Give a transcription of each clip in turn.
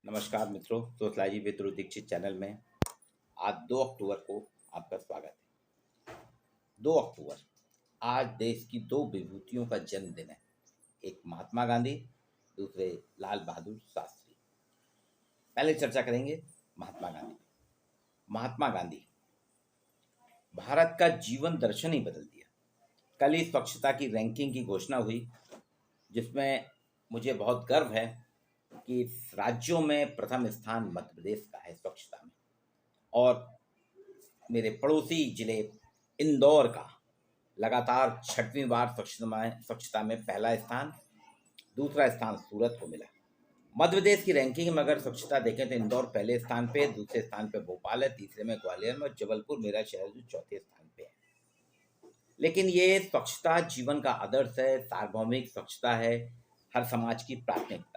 नमस्कार मित्रों, sociology with Dhruv Dikshit channel में आज 2 अक्टूबर को आपका स्वागत है। 2 अक्टूबर आज देश की दो विभूतियों का जन्मदिन है। एक महात्मा गांधी, दूसरे लाल बहादुर शास्त्री। पहले चर्चा करेंगे महात्मा गांधी। महात्मा गांधी भारत का जीवन दर्शन ही बदल दिया। कल ही स्वच्छता की रैंकिंग की घोषणा हुई, जिसमें मुझे बहुत गर्व है कि राज्यों में प्रथम स्थान मध्य प्रदेश का है स्वच्छता में, और मेरे पड़ोसी जिले इंदौर का लगातार 6वीं बार स्वच्छता में पहला स्थान, दूसरा स्थान सूरत को मिला। मध्य प्रदेश की रैंकिंग में अगर स्वच्छता देखें तो इंदौर पहले स्थान पे, दूसरे स्थान पे भोपाल है, तीसरे में ग्वालियर में, और जबलपुर मेरा शहर जो चौथे स्थान पे है। लेकिन ये स्वच्छता जीवन का आदर्श है, सार्वभौमिक स्वच्छता है, हर समाज की प्राथमिकता है।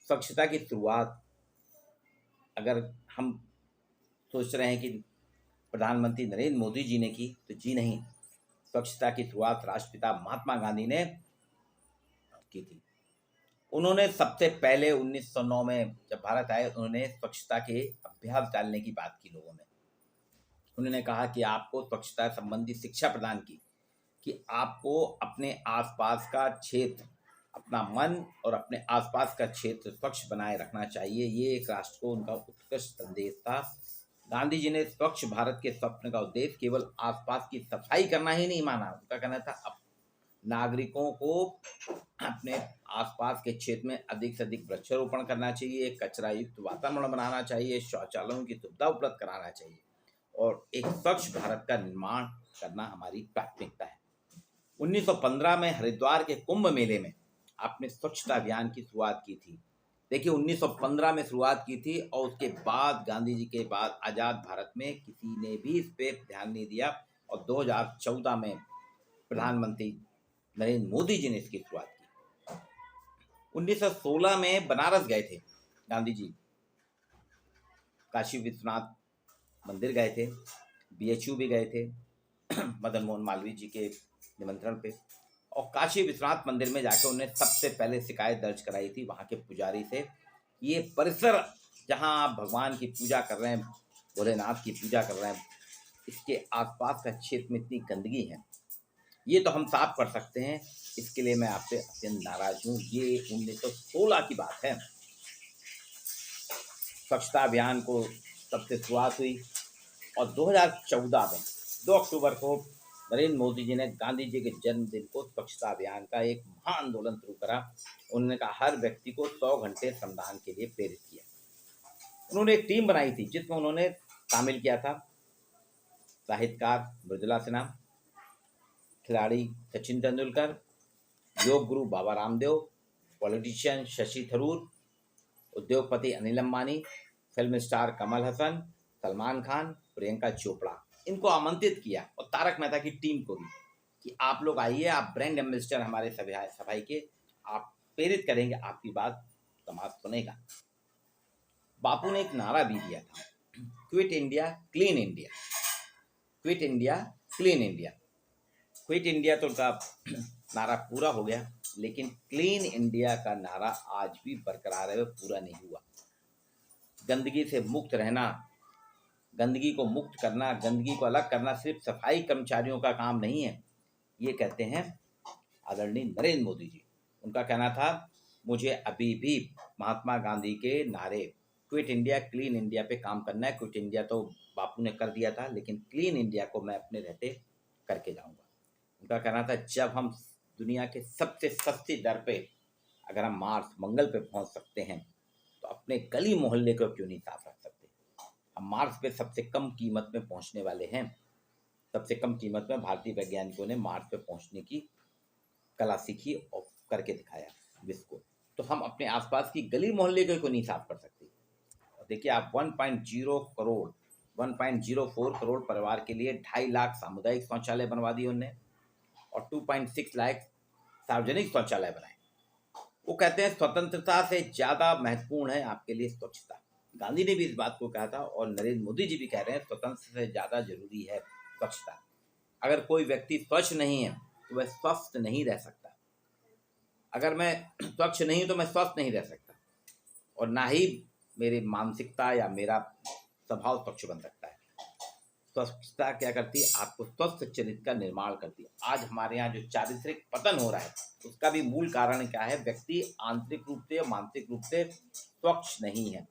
स्वच्छता की शुरुआत अगर हम सोच रहे हैं कि प्रधानमंत्री नरेंद्र मोदी जी ने की, तो जी नहीं, स्वच्छता की शुरुआत राष्ट्रपिता महात्मा गांधी ने की थी। उन्होंने सबसे पहले 1909 में जब भारत आए, उन्होंने स्वच्छता के अभ्यास डालने की बात की लोगों में। उन्होंने कहा कि आपको स्वच्छता संबंधी शिक्षा प्रदान की कि आपको अपने आसपास का क्षेत्र, अपना मन और अपने आसपास का क्षेत्र स्वच्छ बनाए रखना चाहिए। ये एक राष्ट्र को उनका उत्कृष्ट संदेश था। गांधी जी ने स्वच्छ भारत के स्वप्न का उद्देश्य केवल आसपास की सफाई करना ही नहीं माना। उनका कहना था अब नागरिकों को अपने आसपास के क्षेत्र में अधिक से अधिक वृक्षारोपण करना चाहिए, कचरा युक्त वातावरण बनाना चाहिए, शौचालयों की सुविधा उपलब्ध कराना चाहिए, और एक स्वच्छ भारत का निर्माण करना हमारी प्राथमिकता है। 1915 में हरिद्वार के कुंभ मेले में आपने स्वच्छता अभियान की शुरुआत की थी। देखिए, 1915 में शुरुआत की थी, और उसके बाद गांधी जी के बाद आज़ाद भारत में किसी ने भी इस पर ध्यान नहीं दिया, और 2014 में प्रधानमंत्री नरेंद्र मोदी जी ने इसकी शुरुआत की। 1916 में बनारस गए थे गांधी जी, काशी विश्वनाथ मंदिर गए थे, बीएचयू भी गए थे मदन मोहन मालवीय जी के निमंत्रण पे, और काशी विश्वनाथ मंदिर में जाकर उन्होंने सबसे पहले शिकायत दर्ज कराई थी वहाँ के पुजारी से। ये परिसर जहाँ आप भगवान की पूजा कर रहे हैं, भोलेनाथ की पूजा कर रहे हैं, इसके आसपास का क्षेत्र में इतनी गंदगी है, ये तो हम साफ कर सकते हैं, इसके लिए मैं आपसे अत्यंत नाराज हूँ। ये 1916 की बात है। स्वच्छता अभियान को सबसे शुरुआत हुई, और 2014 में 2 अक्टूबर को नरेंद्र मोदी जी ने गांधी जी के जन्मदिन को स्वच्छता अभियान का एक महाआंदोलन शुरू करा। उन्होंने कहा हर व्यक्ति को 100 घंटे श्रमदान के लिए प्रेरित किया। उन्होंने एक टीम बनाई थी जिसमें उन्होंने शामिल किया था साहित्यकार मृदुला सिन्हा, खिलाड़ी सचिन तेंदुलकर, योग गुरु बाबा रामदेव, पॉलिटिशियन शशि थरूर, उद्योगपति अनिल अंबानी, फिल्म स्टार कमल हसन, सलमान खान, प्रियंका चोपड़ा। इनको आमंत्रित किया, और तारक मेहता की टीम को भी, कि आप लोग आइए, आप ब्रांड एम्बेसडर हमारे सफाई के, आप प्रेरित करेंगे, आपकी बात समाज सुनेगा। बापू ने एक नारा भी दिया था, quit India clean India, quit India clean India. Quit India तो उनका नारा पूरा हो गया, लेकिन क्लीन इंडिया का नारा आज भी बरकरार है, पूरा नहीं हुआ। गंदगी से मुक्त रहना, गंदगी को मुक्त करना, गंदगी को अलग करना सिर्फ सफाई कर्मचारियों का काम नहीं है, ये कहते हैं आदरणीय नरेंद्र मोदी जी। उनका कहना था मुझे अभी भी महात्मा गांधी के नारे क्विट इंडिया क्लीन इंडिया पे काम करना है। क्विट इंडिया तो बापू ने कर दिया था, लेकिन क्लीन इंडिया को मैं अपने रहते करके जाऊंगा। उनका कहना था जब हम दुनिया के सबसे सस्ती दर पे अगर हम मार्स मंगल पे पहुंच सकते हैं, तो अपने गली मोहल्ले को क्यों नहीं साफ रख सकते। हम मार्स पे सबसे कम कीमत में पहुंचने वाले हैं। सबसे कम कीमत में भारतीय वैज्ञानिकों ने मार्स पे पहुंचने की कला सीखी और करके दिखाया विश्व को। तो हम अपने आसपास की गली मोहल्ले को नहीं साफ कर सकते। और देखिए, आप 1.04 करोड़ परिवार के लिए 2.5 लाख सामुदायिक शौचालय बनवा दिए उन्होंने, और 2.6 लाख सार्वजनिक शौचालय बनाए। वो कहते हैं स्वतंत्रता से ज़्यादा महत्वपूर्ण है आपके लिए स्वच्छता। गांधी ने भी इस बात को कहा था, और नरेंद्र मोदी जी भी कह रहे हैं स्वतंत्रता से ज़्यादा जरूरी है स्वच्छता। अगर कोई व्यक्ति स्वच्छ नहीं है तो वह स्वस्थ नहीं रह सकता। अगर मैं स्वच्छ नहीं तो मैं स्वस्थ नहीं रह सकता। और ना ही मेरी मानसिकता या मेरा स्वभाव स्वच्छ बन सकता है। स्वच्छता क्या करती है? आपको स्वस्थ चरित्र का निर्माण करती है। आज हमारे यहाँ जो चारित्रिक पतन हो रहा है उसका भी मूल कारण क्या है? व्यक्ति आंतरिक रूप से और मानसिक रूप से स्वच्छ नहीं है।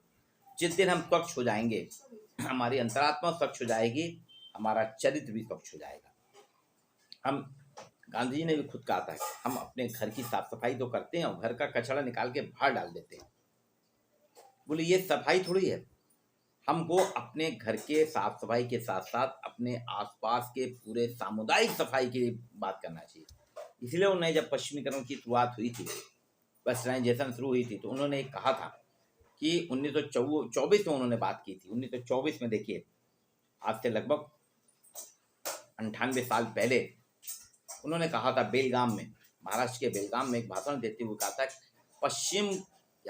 जिस दिन हम स्वच्छ हो जाएंगे, हमारी अंतरात्मा स्वच्छ हो जाएगी, हमारा चरित्र भी स्वच्छ हो जाएगा। हम गांधी जी ने भी खुद कहा था, हम अपने घर की साफ सफाई तो करते हैं और घर का कचरा निकाल के बाहर डाल देते हैं। बोले ये सफाई थोड़ी है। हमको अपने घर के साफ सफाई के साथ साथ अपने आसपास के पूरे सामुदायिक सफाई की बात करना चाहिए। इसलिए उन्होंने जब पश्चिमीकरण की शुरुआत हुई थी, वेस्टर्नाइजेशन शुरू हुई थी, तो उन्होंने कहा था कि 1924 में उन्होंने बात की थी। 1924 में देखिए, आज से लगभग 98 साल पहले उन्होंने कहा था बेलगाम में, महाराष्ट्र के बेलगाम में एक भाषण देते हुए कहा था,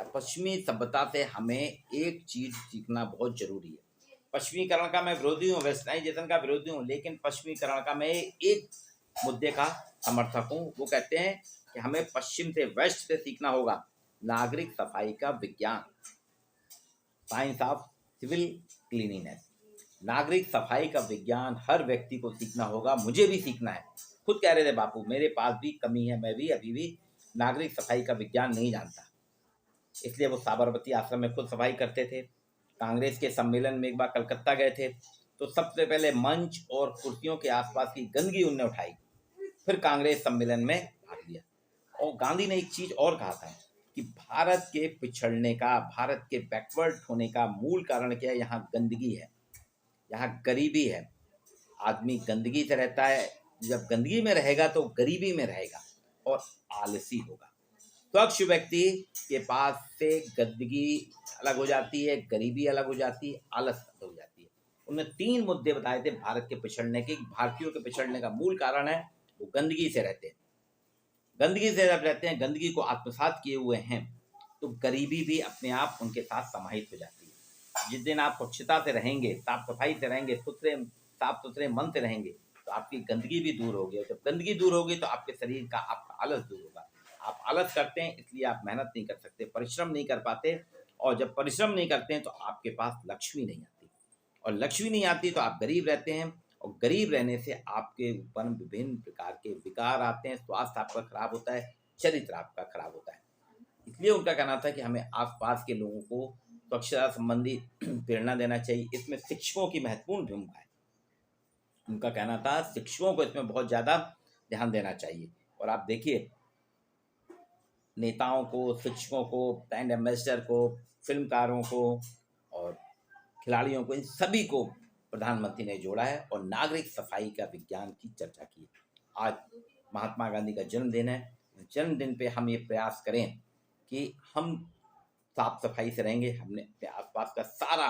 पश्चिमी सभ्यता से हमें एक चीज सीखना बहुत जरूरी है। पश्चिमीकरण का मैं विरोधी हूँ, वेस्टर्नाइजेशन का विरोधी हूँ, लेकिन पश्चिमीकरण का मैं एक मुद्दे का समर्थक हूँ। वो कहते हैं कि हमें पश्चिम से, वेस्ट से सीखना होगा नागरिक सफाई का विज्ञान, साइंस ऑफ सिविल क्लीनिनेस। नागरिक सफाई का विज्ञान हर व्यक्ति को सीखना होगा, मुझे भी सीखना है। खुद कह रहे थे बापू, मेरे पास भी कमी है, मैं भी अभी भी नागरिक सफाई का विज्ञान नहीं जानता। इसलिए वो साबरमती आश्रम में खुद सफाई करते थे। कांग्रेस के सम्मेलन में एक बार कलकत्ता गए थे, तो सबसे पहले मंच और कुर्सियों के आसपास की गंदगी उनने उठाई, फिर कांग्रेस सम्मेलन में भाग लिया। और गांधी ने एक चीज और कहा था कि भारत के पिछड़ने का, भारत के बैकवर्ड होने का मूल कारण क्या है? यहाँ गंदगी है, यहाँ गरीबी है। आदमी गंदगी से रहता है, जब गंदगी में रहेगा तो गरीबी में रहेगा और आलसी होगा। स्वच्छ व्यक्ति के पास से गंदगी अलग हो जाती है, गरीबी अलग हो जाती है, आलस अलग हो जाती है। उन्होंने 3 मुद्दे बताए थे भारत के पिछड़ने के। भारतीयों के पिछड़ने का मूल कारण है वो गंदगी से रहते हैं। गंदगी से जब रहते हैं, गंदगी को आत्मसात किए हुए हैं, तो गरीबी भी अपने आप उनके साथ समाहित हो जाती है। जिस दिन आप स्वच्छता से रहेंगे, साफ सफाई से रहेंगे, साफ सुथरे मन से रहेंगे, तो आपकी गंदगी भी दूर होगी। और जब गंदगी दूर होगी तो आपके शरीर का, आपका आलस दूर होगा। आप आलस करते हैं इसलिए आप मेहनत नहीं कर सकते, परिश्रम नहीं कर पाते, और जब परिश्रम नहीं करते हैं तो आपके पास लक्ष्मी नहीं आती, और लक्ष्मी नहीं आती तो आप गरीब रहते हैं, और गरीब रहने से आपके ऊपर विभिन्न प्रकार के विकार आते हैं, स्वास्थ्य आपका खराब होता है, चरित्र आपका खराब होता है। इसलिए उनका कहना था कि हमें आसपास के लोगों को स्वच्छता संबंधी प्रेरणा देना चाहिए। इसमें शिक्षकों की महत्वपूर्ण भूमिका है। उनका कहना था शिक्षकों को इसमें बहुत ज़्यादा ध्यान देना चाहिए। और आप देखिए, नेताओं को, शिक्षकों को, ब्रांड एम्बेसडर को, फिल्मकारों को और खिलाड़ियों को, इन सभी को प्रधानमंत्री ने जोड़ा है और नागरिक सफाई का विज्ञान की चर्चा की। आज महात्मा गांधी का जन्मदिन है। जन्मदिन पे हम ये प्रयास करें कि हम साफ सफाई से रहेंगे, हमने अपने आसपास का सारा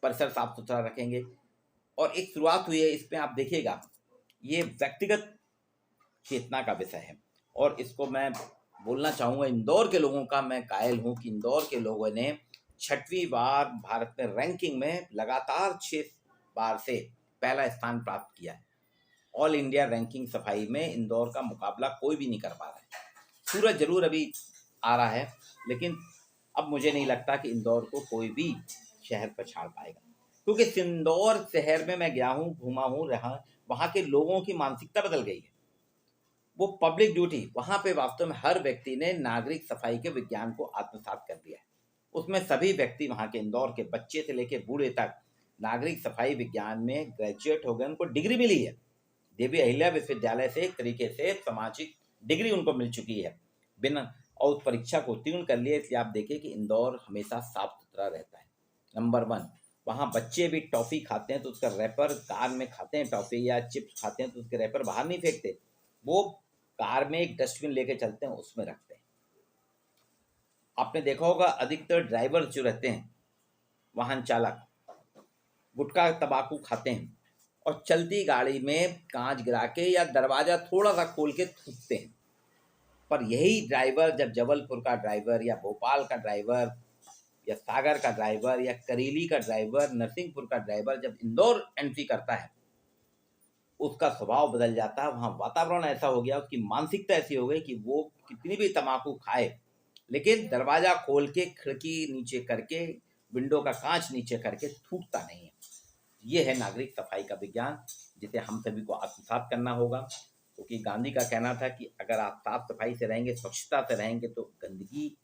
परिसर साफ सुथरा रखेंगे। और एक शुरुआत हुई है, इसमें आप देखिएगा, ये व्यक्तिगत चेतना का विषय है। और इसको मैं बोलना चाहूँगा, इंदौर के लोगों का मैं कायल हूँ कि इंदौर के लोगों ने 6वीं बार भारत में रैंकिंग में लगातार 6 बार से पहला स्थान प्राप्त किया है। ऑल इंडिया रैंकिंग सफाई में इंदौर का मुकाबला कोई भी नहीं कर पा रहा है। सूरत जरूर अभी आ रहा है, लेकिन अब मुझे नहीं लगता कि इंदौर को कोई भी शहर पछाड़ पाएगा, क्योंकि इंदौर शहर में मैं गया हूँ, घूमा हूँ, रहा, वहाँ के लोगों की मानसिकता बदल गई है। वो पब्लिक ड्यूटी, वहाँ पे वास्तव में हर व्यक्ति ने नागरिक सफाई के विज्ञान को आत्मसात कर दिया है। उसमें सभी व्यक्ति, वहाँ के इंदौर के बच्चे से लेकर बूढ़े तक नागरिक सफाई विज्ञान में ग्रेजुएट हो गए, उनको डिग्री मिली है। देवी अहिल्या विश्वविद्यालय से एक तरीके से सामाजिक डिग्री उनको मिल चुकी है बिना, और उस परीक्षा को उत्तीर्ण कर लिया। इसलिए आप देखिए कि इंदौर हमेशा साफ सुथरा रहता है। नंबर 1, वहाँ बच्चे भी टॉफ़ी खाते हैं तो उसका रैपर, कार में खाते हैं टॉफ़ी या चिप्स खाते हैं तो उसके रैपर बाहर नहीं फेंकते, वो कार में एक डस्टबिन लेके चलते हैं, उसमें रखते हैं। आपने देखा होगा अधिकतर ड्राइवर जो रहते हैं, वाहन चालक, गुटखा तंबाकू खाते हैं और चलती गाड़ी में कांच गिरा के या दरवाज़ा थोड़ा सा खोल के थूकते हैं। पर यही ड्राइवर जब जबलपुर का ड्राइवर या भोपाल का ड्राइवर या सागर का ड्राइवर या करेली का ड्राइवर, नरसिंहपुर का ड्राइवर जब इंदौर एंट्री करता है, उसका स्वभाव बदल जाता है। वहाँ वातावरण ऐसा हो गया, उसकी मानसिकता ऐसी हो गई कि वो कितनी भी तम्बाकू खाए लेकिन दरवाजा खोल के, खिड़की नीचे करके, विंडो का कांच नीचे करके थूकता नहीं है। ये है नागरिक सफाई का विज्ञान, जिसे हम सभी को आत्मसात करना होगा। क्योंकि गांधी का कहना था कि अगर आप साफ सफाई से रहेंगे, स्वच्छता से रहेंगे, तो गंदगी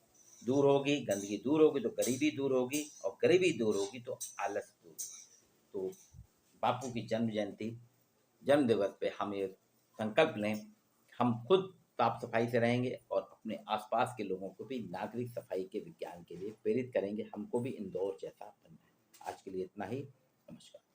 दूर होगी, गंदगी दूर होगी तो गरीबी दूर होगी, और गरीबी दूर होगी तो आलस दूर होगी। तो बापू की जन्म जयंती, जन्म दिवस पे हम ये संकल्प लें, हम खुद साफ सफाई से रहेंगे और अपने आसपास के लोगों को भी नागरिक सफाई के विज्ञान के लिए प्रेरित करेंगे। हमको भी इंदौर जैसा बनना है। आज के लिए इतना ही। नमस्कार।